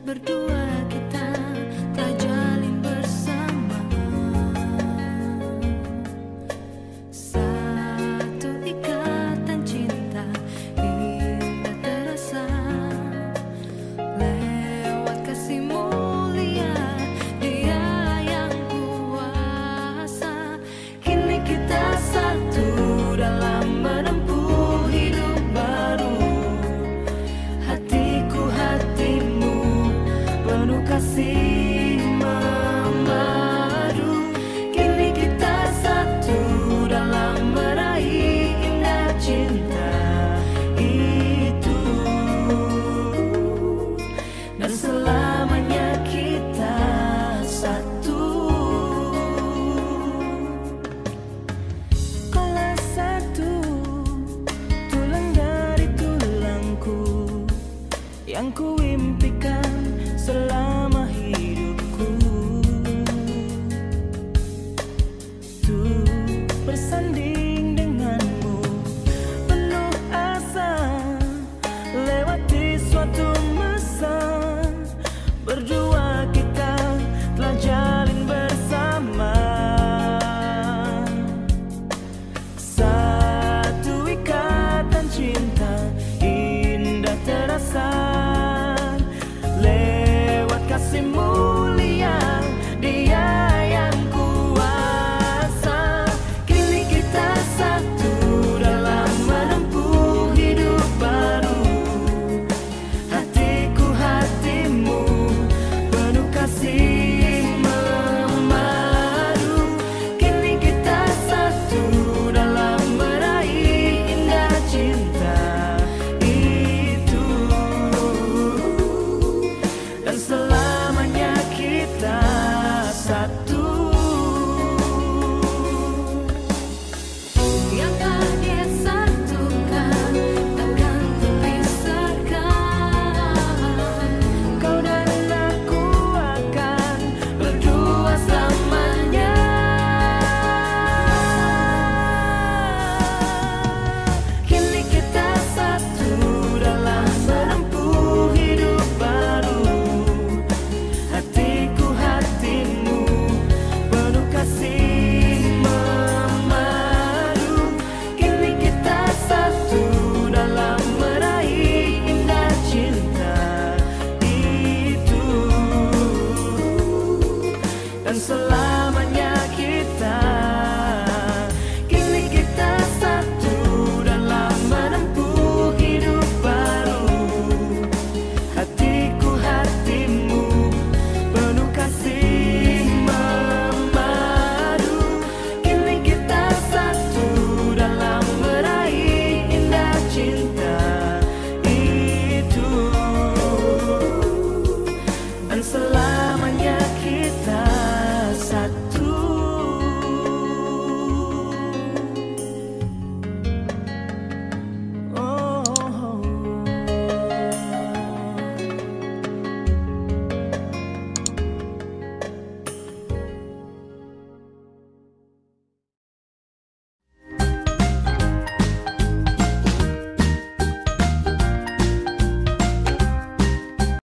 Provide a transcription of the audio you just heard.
berdua kita telah jalin bersama satu ikatan cinta indah terasa lewat kasih mulia Dia yang kuasa. Kini kita satu dalam menempuh hidup baru. Hatiku hatimu penuh kasih memadu. Kini kita satu dalam meraih indah cinta itu, dan selamanya kita satu. Kaulah satu, tulang dari tulangku, yang ku impikan selama hidupku. Tuh bersanding denganmu, penuh asa, lewati suatu masa. Berdua kita telah jalin bersama satu ikatan cinta indah terasa lewat kasih mulia Dia yang kuasa. Kini kita satu dalam menempuh hidup baru. Hatiku hatimu penuh kasih memadu. Kini kita satu dalam meraih indah cinta itu, dan selamanya kita satu. Yang telah Dia satukan takkan kupisahkan. Kau dan aku akan berdua selamanya. Kini kita satu dalam menempuh hidup baru. Hatiku hatimu penuh kasih memadu. Kini kita satu dalam meraih indah cinta itu, dan selalu